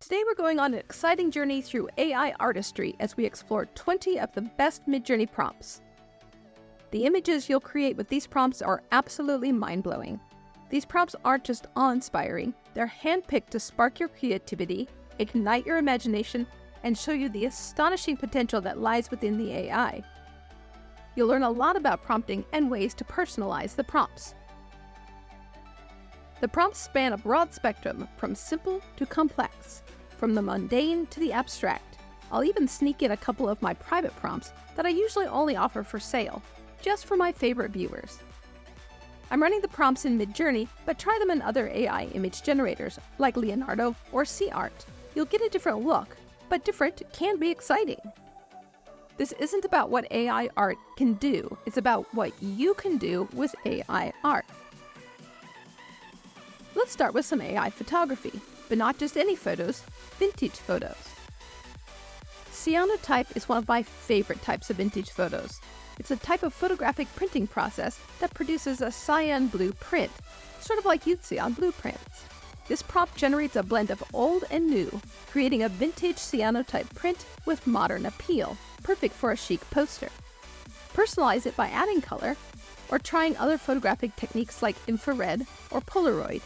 Today we're going on an exciting journey through AI artistry as we explore 20 of the best Midjourney prompts. The images you'll create with these prompts are absolutely mind-blowing. These prompts aren't just awe-inspiring, they're handpicked to spark your creativity, ignite your imagination, and show you the astonishing potential that lies within the AI. You'll learn a lot about prompting and ways to personalize the prompts. The prompts span a broad spectrum, from simple to complex, from the mundane to the abstract. I'll even sneak in a couple of my private prompts that I usually only offer for sale, just for my favorite viewers. I'm running the prompts in Midjourney, but try them in other AI image generators like Leonardo or SeaArt. You'll get a different look, but different can be exciting. This isn't about what AI art can do, it's about what you can do with AI art. Let's start with some AI photography, but not just any photos, vintage photos. Cyanotype is one of my favorite types of vintage photos. It's a type of photographic printing process that produces a cyan blue print, sort of like you'd see on blueprints. This prompt generates a blend of old and new, creating a vintage cyanotype print with modern appeal, perfect for a chic poster. Personalize it by adding color, or trying other photographic techniques like infrared or Polaroid.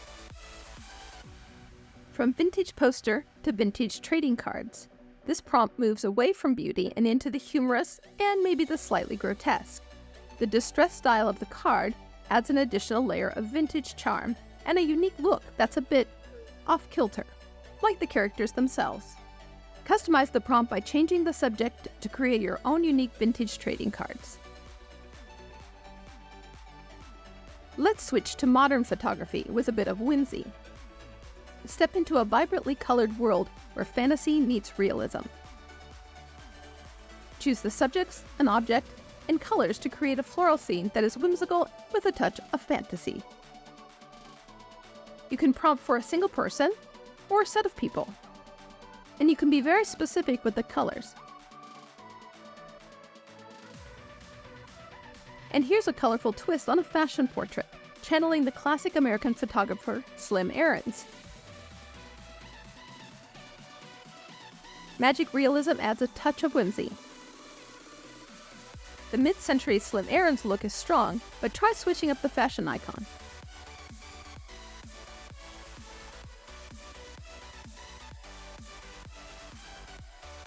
From vintage poster to vintage trading cards, this prompt moves away from beauty and into the humorous and maybe the slightly grotesque. The distressed style of the card adds an additional layer of vintage charm and a unique look that's a bit off-kilter, like the characters themselves. Customize the prompt by changing the subject to create your own unique vintage trading cards. Let's switch to modern photography with a bit of whimsy. Step into a vibrantly colored world where fantasy meets realism. Choose the subjects, an object, and colors to create a floral scene that is whimsical with a touch of fantasy. You can prompt for a single person or a set of people, and you can be very specific with the colors. And here's a colorful twist on a fashion portrait, channeling the classic American photographer Slim Aarons. Magic realism adds a touch of whimsy. The mid-century Slim Aarons look is strong, but try switching up the fashion icon.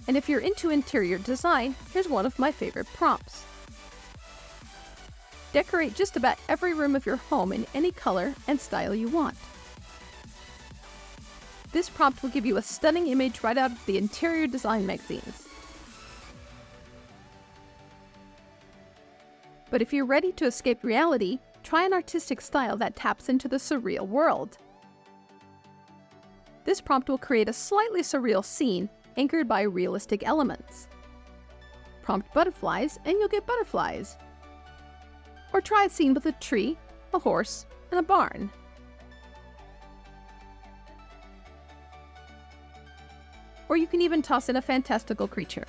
And if you're into interior design, here's one of my favorite prompts. Decorate just about every room of your home in any color and style you want. This prompt will give you a stunning image right out of the interior design magazines. But if you're ready to escape reality, try an artistic style that taps into the surreal world. This prompt will create a slightly surreal scene anchored by realistic elements. Prompt butterflies and you'll get butterflies. Or try a scene with a tree, a horse, and a barn. Or you can even toss in a fantastical creature.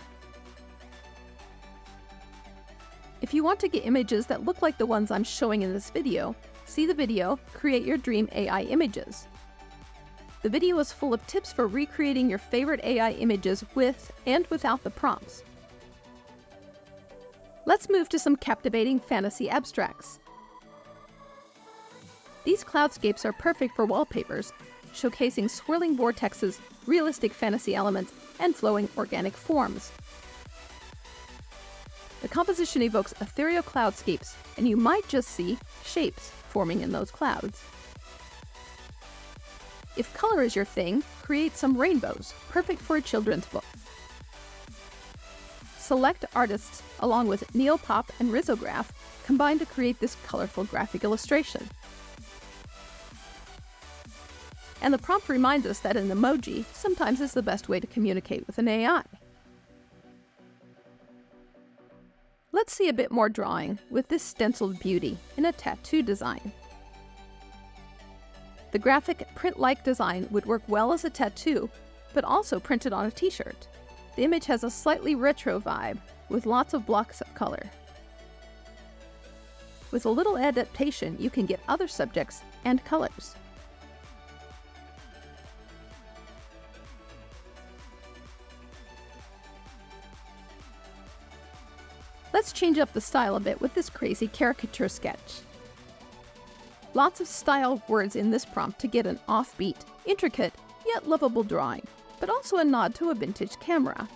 If you want to get images that look like the ones I'm showing in this video, see the video, Create Your Dream AI Images. The video is full of tips for recreating your favorite AI images with and without the prompts. Let's move to some captivating fantasy abstracts. These cloudscapes are perfect for wallpapers, showcasing swirling vortexes, realistic fantasy elements, and flowing organic forms. The composition evokes ethereal cloudscapes, and you might just see shapes forming in those clouds. If color is your thing, create some rainbows, perfect for a children's book. Select artists along with Neopop and Risograph combine to create this colorful graphic illustration. And the prompt reminds us that an emoji sometimes is the best way to communicate with an AI. Let's see a bit more drawing with this stenciled beauty in a tattoo design. The graphic print-like design would work well as a tattoo, but also printed on a t-shirt. The image has a slightly retro vibe with lots of blocks of color. With a little adaptation, you can get other subjects and colors. Let's change up the style a bit with this crazy caricature sketch. Lots of style words in this prompt to get an offbeat, intricate, yet lovable drawing, but also a nod to a vintage camera.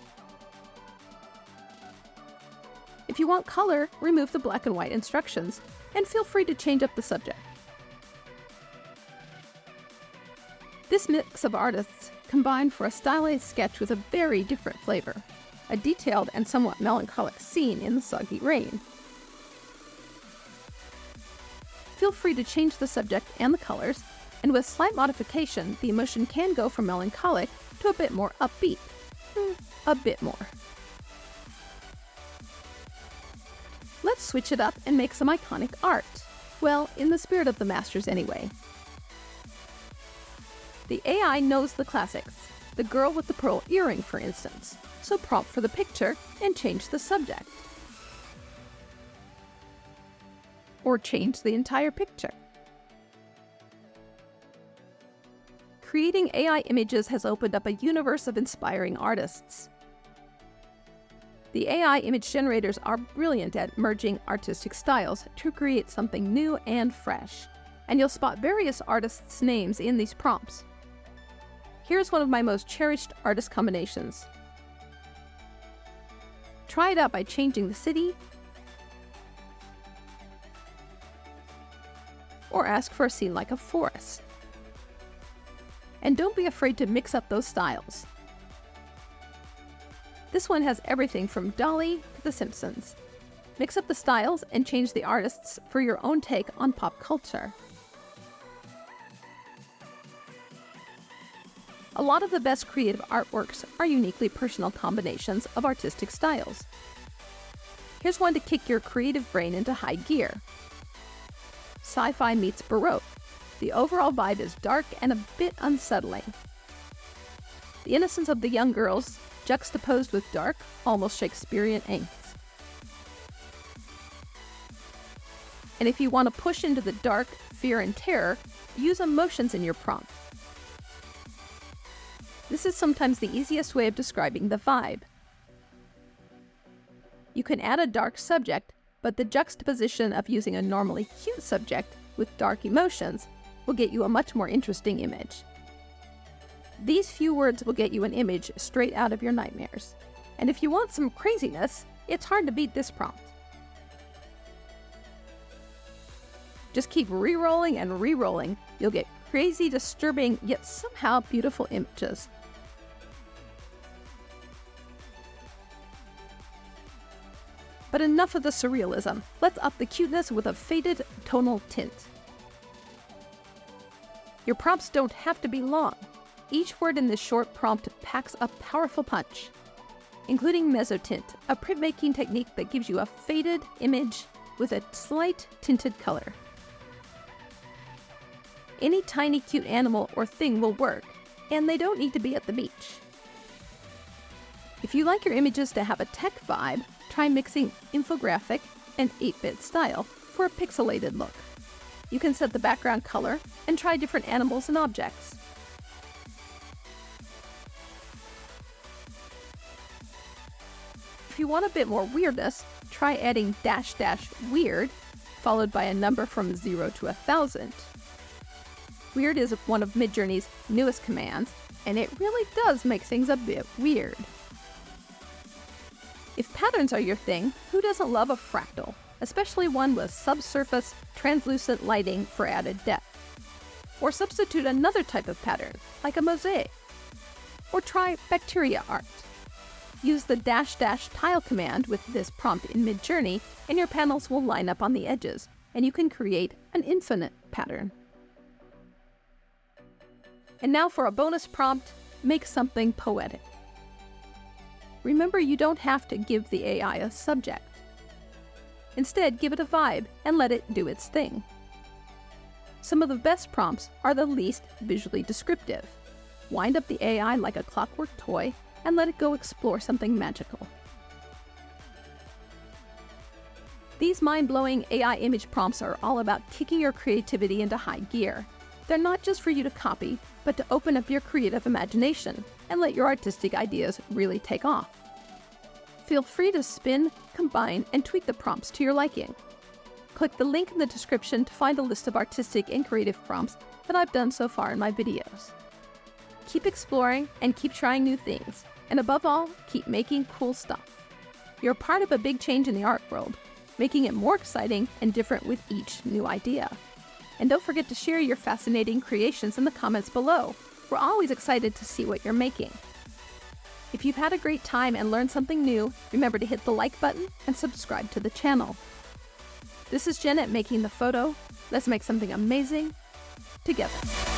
If you want color, remove the black and white instructions, and feel free to change up the subject. This mix of artists combined for a stylized sketch with a very different flavor, a detailed and somewhat melancholic scene in the soggy rain. Feel free to change the subject and the colors, and with slight modification, the emotion can go from melancholic to a bit more upbeat. A bit more. Let's switch it up and make some iconic art. Well, in the spirit of the masters anyway. The AI knows the classics, the girl with the pearl earring for instance, so prompt for the picture and change the subject. Or change the entire picture. Creating AI images has opened up a universe of inspiring artists. The AI image generators are brilliant at merging artistic styles to create something new and fresh, and you'll spot various artists' names in these prompts. Here's one of my most cherished artist combinations. Try it out by changing the city, or ask for a scene like a forest. And don't be afraid to mix up those styles. This one has everything from Dolly to The Simpsons. Mix up the styles and change the artists for your own take on pop culture. A lot of the best creative artworks are uniquely personal combinations of artistic styles. Here's one to kick your creative brain into high gear. Sci-fi meets Baroque. The overall vibe is dark and a bit unsettling. The innocence of the young girls juxtaposed with dark, almost Shakespearean angst. And if you want to push into the dark, fear and terror, use emotions in your prompt. This is sometimes the easiest way of describing the vibe. You can add a dark subject, but the juxtaposition of using a normally cute subject with dark emotions will get you a much more interesting image. These few words will get you an image straight out of your nightmares. And if you want some craziness, it's hard to beat this prompt. Just keep re-rolling and re-rolling. You'll get crazy, disturbing, yet somehow beautiful images. But enough of the surrealism. Let's up the cuteness with a faded tonal tint. Your prompts don't have to be long. Each word in this short prompt packs a powerful punch, including mezzotint, a printmaking technique that gives you a faded image with a slight tinted color. Any tiny cute animal or thing will work, and they don't need to be at the beach. If you like your images to have a tech vibe, try mixing infographic and 8-bit style for a pixelated look. You can set the background color and try different animals and objects. If you want a bit more weirdness, try adding -- weird, followed by a number from 0 to 1,000. Weird is one of Midjourney's newest commands, and it really does make things a bit weird. If patterns are your thing, who doesn't love a fractal, especially one with subsurface, translucent lighting for added depth? Or substitute another type of pattern, like a mosaic. Or try bacteria art. Use the -- tile command with this prompt in Midjourney, and your panels will line up on the edges, and you can create an infinite pattern. And now for a bonus prompt, make something poetic. Remember, you don't have to give the AI a subject. Instead, give it a vibe and let it do its thing. Some of the best prompts are the least visually descriptive. Wind up the AI like a clockwork toy and let it go explore something magical. These mind-blowing AI image prompts are all about kicking your creativity into high gear. They're not just for you to copy, but to open up your creative imagination and let your artistic ideas really take off. Feel free to spin, combine, and tweak the prompts to your liking. Click the link in the description to find a list of artistic and creative prompts that I've done so far in my videos. Keep exploring and keep trying new things, and above all, keep making cool stuff. You're part of a big change in the art world, making it more exciting and different with each new idea. And don't forget to share your fascinating creations in the comments below. We're always excited to see what you're making. If you've had a great time and learned something new, remember to hit the like button and subscribe to the channel. This is Jen at Making the Photo. Let's make something amazing together.